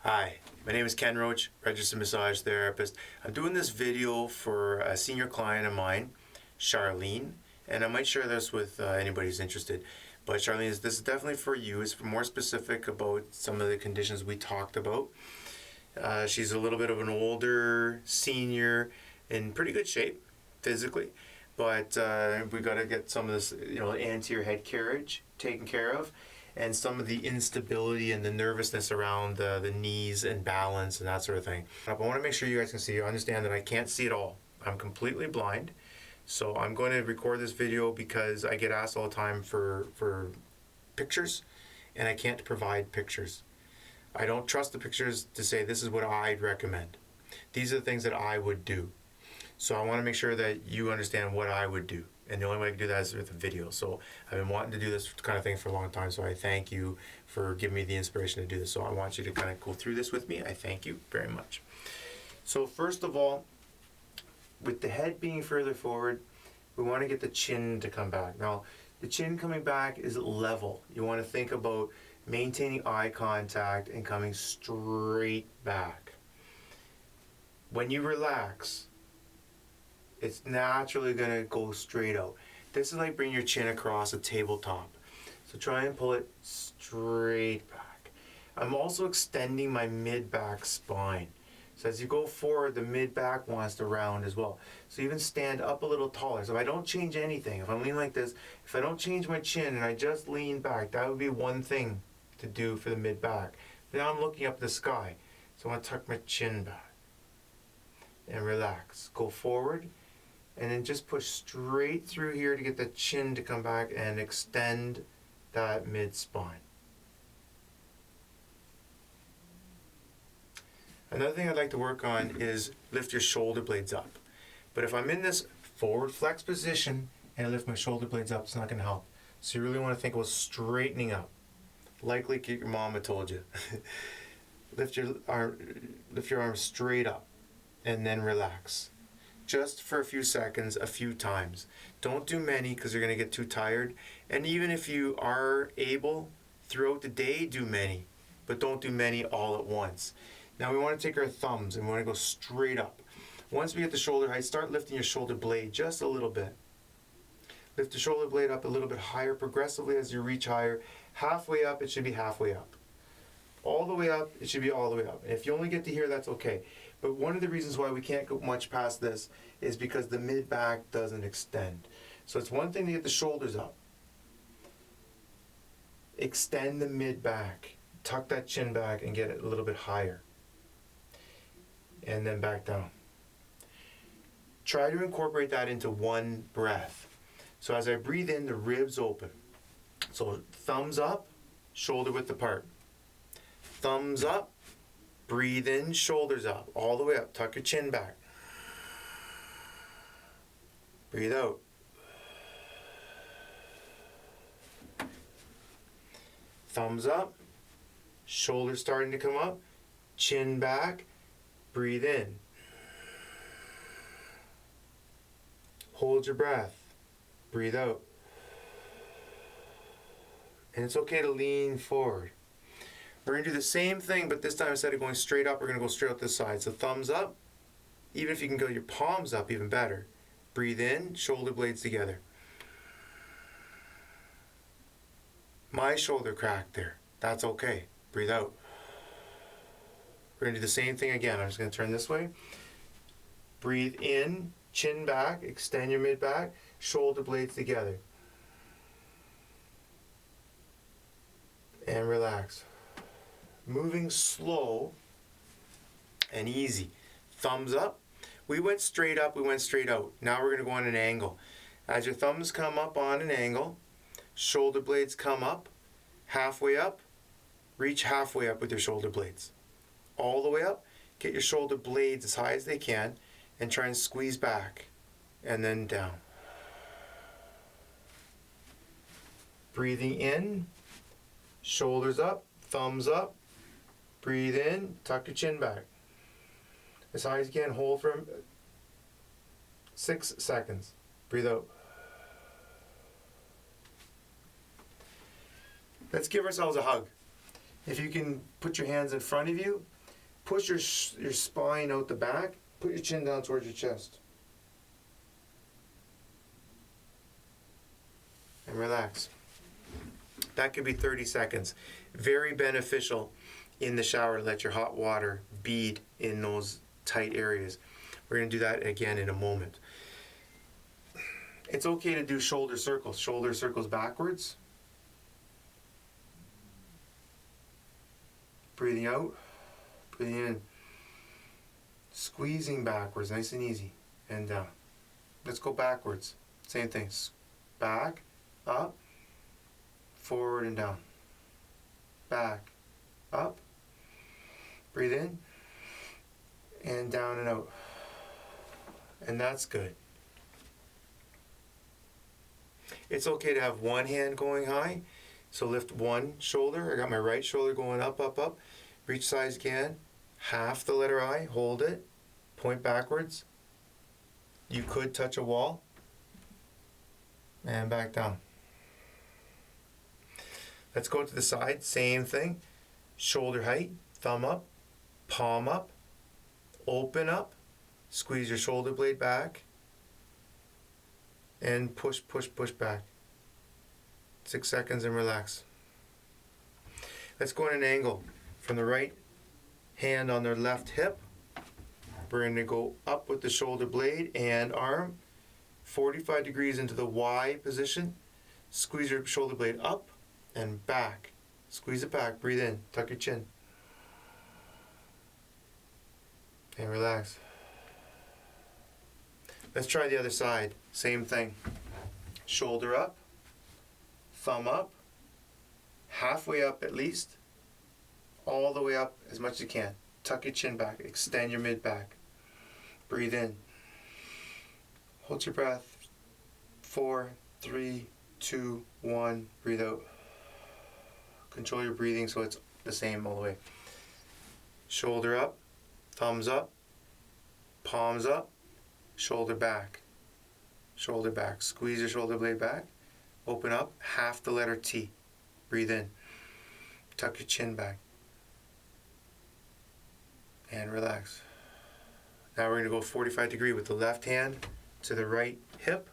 Hi, my name is Ken Roach, registered massage therapist. I'm doing this video for a senior client of mine, Charlene, and I might share this with anybody who's interested. But Charlene, this is definitely for you. It's more specific about some of the conditions we talked about. She's a little bit of an older senior in pretty good shape physically, but we got to get some of this, anterior head carriage taken care of, and some of the instability and the nervousness around the knees and balance and that sort of thing. I want to make sure you guys can see. You understand that I can't see it all. I'm completely blind. So I'm going to record this video because I get asked all the time for pictures, and I can't provide pictures. I don't trust the pictures to say this is what I'd recommend. These are the things that I would do. So I want to make sure that you understand what I would do. And the only way I can do that is with a video. So I've been wanting to do this kind of thing for a long time. So I thank you for giving me the inspiration to do this. So I want you to kind of go through this with me. I thank you very much. So first of all, with the head being further forward, we want to get the chin to come back. Now, the chin coming back is level. You want to think about maintaining eye contact and coming straight back. When you relax, it's naturally going to go straight out. This is like bringing your chin across a tabletop. So try and pull it straight back. I'm also extending my mid-back spine. So as you go forward, the mid-back wants to round as well. So even stand up a little taller. So if I don't change anything, if I'm leaning like this, if I don't change my chin and I just lean back, that would be one thing to do for the mid-back. Now I'm looking up the sky. So I want to tuck my chin back and relax. Go forward. And then just push straight through here to get the chin to come back and extend that mid-spine. Another thing I'd like to work on is lift your shoulder blades up. But if I'm in this forward flex position and I lift my shoulder blades up, it's not going to help. So you really want to think about straightening up. Likely your mama told you. Lift your arm straight up and then relax. Just for a few seconds, a few times. Don't do many because you're going to get too tired. And even if you are able, throughout the day, do many. But don't do many all at once. Now we want to take our thumbs and we want to go straight up. Once we get the shoulder height, start lifting your shoulder blade just a little bit. Lift the shoulder blade up a little bit higher progressively as you reach higher. Halfway up, it should be halfway up. All the way up, it should be all the way up. And if you only get to here, that's okay. But one of the reasons why we can't go much past this is because the mid-back doesn't extend. So it's one thing to get the shoulders up. Extend the mid-back. Tuck that chin back and get it a little bit higher. And then back down. Try to incorporate that into one breath. So as I breathe in, the ribs open. So thumbs up, shoulder width apart. Thumbs up, breathe in, shoulders up, all the way up. Tuck your chin back. Breathe out. Thumbs up, shoulders starting to come up, chin back, breathe in. Hold your breath, breathe out. And it's okay to lean forward. We're going to do the same thing, but this time instead of going straight up, we're going to go straight out this side. So thumbs up. Even if you can go your palms up, even better. Breathe in, shoulder blades together. My shoulder cracked there. That's okay. Breathe out. We're going to do the same thing again. I'm just going to turn this way. Breathe in, chin back, extend your mid-back, shoulder blades together. And relax. Moving slow and easy. Thumbs up. We went straight up, we went straight out. Now we're going to go on an angle. As your thumbs come up on an angle, shoulder blades come up, halfway up, reach halfway up with your shoulder blades. All the way up, get your shoulder blades as high as they can and try and squeeze back and then down. Breathing in, shoulders up, thumbs up. Breathe in, tuck your chin back. As high as you can, hold for 6 seconds. Breathe out. Let's give ourselves a hug. If you can put your hands in front of you, push your spine out the back, put your chin down towards your chest. And relax. That could be 30 seconds. Very beneficial in the shower to let your hot water bead in those tight areas. We're going to do that again in a moment. It's okay to do shoulder circles backwards. Breathing out, breathing in. Squeezing backwards, nice and easy, and down. Let's go backwards. Same thing. Back, up, forward and down. Back, up. Breathe in, and down and out. And that's good. It's okay to have one hand going high. So lift one shoulder. I got my right shoulder going up, up, up. Reach size again. Half the letter I. Hold it. Point backwards. You could touch a wall. And back down. Let's go to the side. Same thing. Shoulder height. Thumb up. Palm up. Open up. Squeeze your shoulder blade back. And push, push, push back. 6 seconds and relax. Let's go in an angle from the right hand on the left hip. We're going to go up with the shoulder blade and arm, 45 degrees into the Y position. Squeeze your shoulder blade up and back. Squeeze it back, breathe in, tuck your chin. And relax. Let's try the other side. Same thing. Shoulder up. Thumb up, halfway up at least, all the way up as much as you can. Tuck your chin back, extend your mid back. Breathe in. Hold your breath. 4, 3, 2, 1. Breathe out. Control your breathing so it's the same all the way. Shoulder up, thumbs up, palms up, shoulder back. Shoulder back. Squeeze your shoulder blade back. Open up, half the letter T. Breathe in. Tuck your chin back. And relax. Now we're going to go 45 degree with the left hand to the right hip.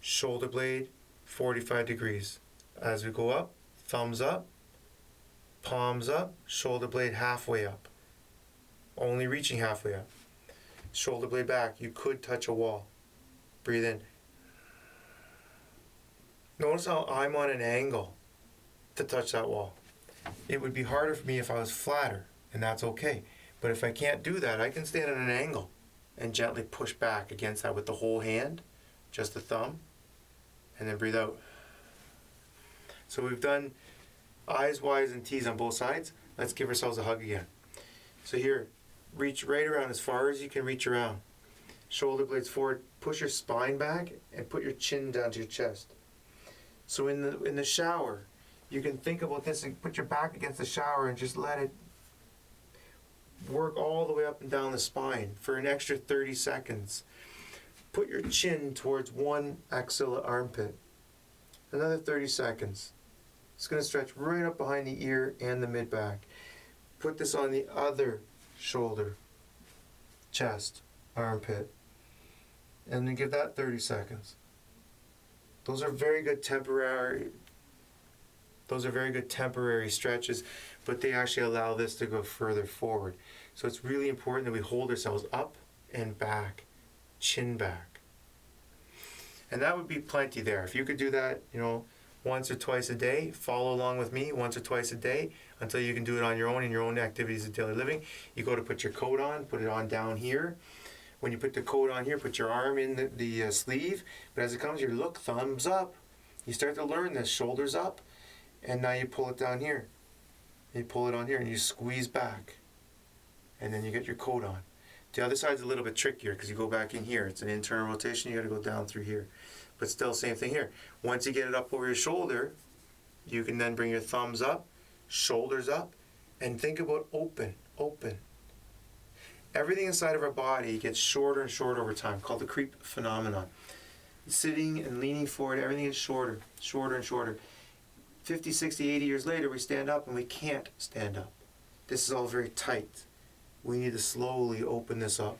Shoulder blade, 45 degrees. As we go up, thumbs up, palms up, shoulder blade halfway up. Only reaching halfway up. Shoulder blade back. You could touch a wall. Breathe in. Notice how I'm on an angle to touch that wall. It would be harder for me if I was flatter, and that's okay. But if I can't do that, I can stand at an angle and gently push back against that with the whole hand, just the thumb, and then breathe out. So we've done I's, Y's, and T's on both sides. Let's give ourselves a hug again. So here, reach right around as far as you can reach around. Shoulder blades forward, push your spine back, and put your chin down to your chest. So in the shower, you can think about this and put your back against the shower and just let it work all the way up and down the spine for an extra 30 seconds. Put your chin towards one axilla armpit. Another 30 seconds. It's going to stretch right up behind the ear and the mid-back. Put this on the other shoulder, chest, armpit. And then give that 30 seconds. Those are very good temporary stretches, but they actually allow this to go further forward. So it's really important that we hold ourselves up and back, chin back. And that would be plenty there. If you could do that, once or twice a day, follow along with me once or twice a day until you can do it on your own in your own activities of daily living. You go to put your coat on, put it on down here. When you put the coat on here, put your arm in the sleeve. But as it comes here, look, thumbs up. You start to learn this, shoulders up. And now you pull it down here. You pull it on here and you squeeze back. And then you get your coat on. The other side's a little bit trickier because you go back in here. It's an internal rotation. You got to go down through here. But still, same thing here. Once you get it up over your shoulder, you can then bring your thumbs up, shoulders up, and think about open, open. Everything inside of our body gets shorter and shorter over time, called the creep phenomenon. Sitting and leaning forward, everything is shorter, shorter and shorter. 50, 60, 80 years later, we stand up and we can't stand up. This is all very tight. We need to slowly open this up.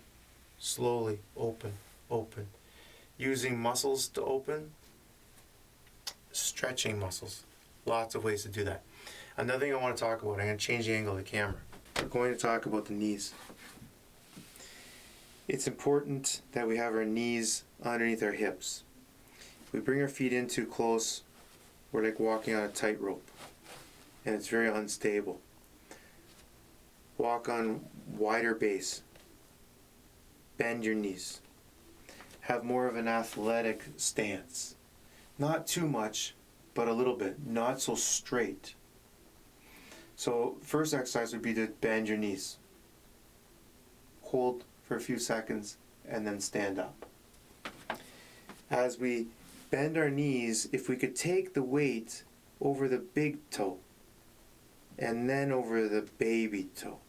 Slowly open, open. Using muscles to open, stretching muscles. Lots of ways to do that. Another thing I want to talk about, I'm going to change the angle of the camera. We're going to talk about the knees. It's important that we have our knees underneath our hips. If we bring our feet in too close, we're like walking on a tightrope, and it's very unstable. Walk on wider base. Bend your knees. Have more of an athletic stance. Not too much, but a little bit. Not so straight. So first exercise would be to bend your knees. Hold for a few seconds and then stand up. As we bend our knees, if we could take the weight over the big toe and then over the baby toe.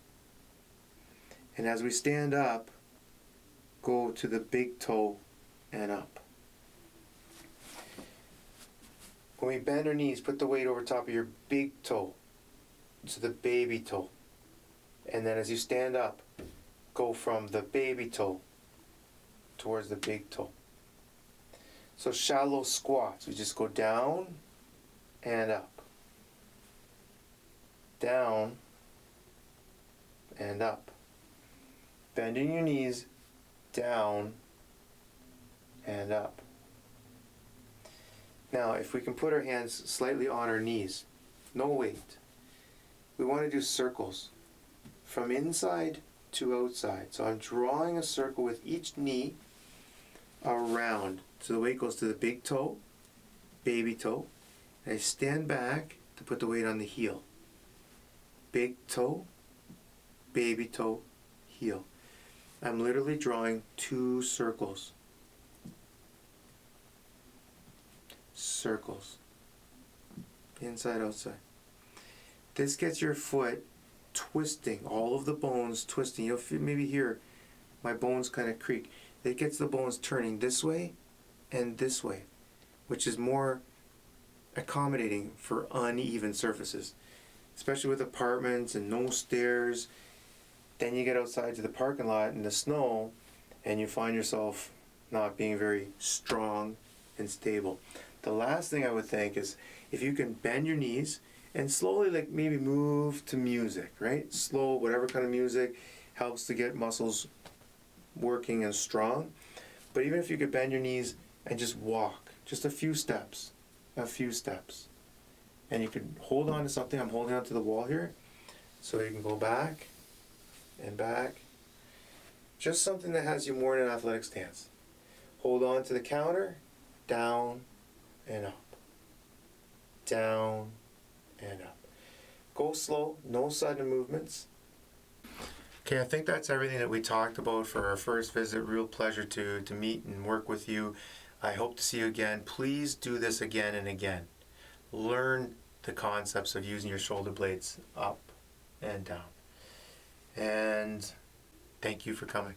And as we stand up, go to the big toe and up. When we bend our knees, put the weight over top of your big toe to the baby toe. And then as you stand up, go from the baby toe towards the big toe. So shallow squats. We just go down and up. Down and up. Bending your knees down and up. Now, if we can put our hands slightly on our knees, no weight. We want to do circles from inside to outside. So I'm drawing a circle with each knee around. So the weight goes to the big toe, baby toe, and I stand back to put the weight on the heel. Big toe, baby toe, heel. I'm literally drawing 2 circles. Circles. Inside, outside. This gets your foot twisting, all of the bones twisting. You'll maybe hear my bones kind of creak. It gets the bones turning this way and this way, which is more accommodating for uneven surfaces, especially with apartments and no stairs. Then you get outside to the parking lot in the snow and you find yourself not being very strong and stable. The last thing I would think is if you can bend your knees and slowly like maybe move to music, right? Slow, whatever kind of music helps to get muscles working and strong. But even if you could bend your knees and just walk, just a few steps, and you could hold on to something. I'm holding on to the wall here, so you can go back and back. Just something that has you more in an athletic stance. Hold on to the counter, down and up, down and up. Go slow, no sudden movements. Okay, I think that's everything that we talked about for our first visit. Real pleasure to meet and work with you. I hope to see you again. Please do this again and again. Learn the concepts of using your shoulder blades up and down. And thank you for coming.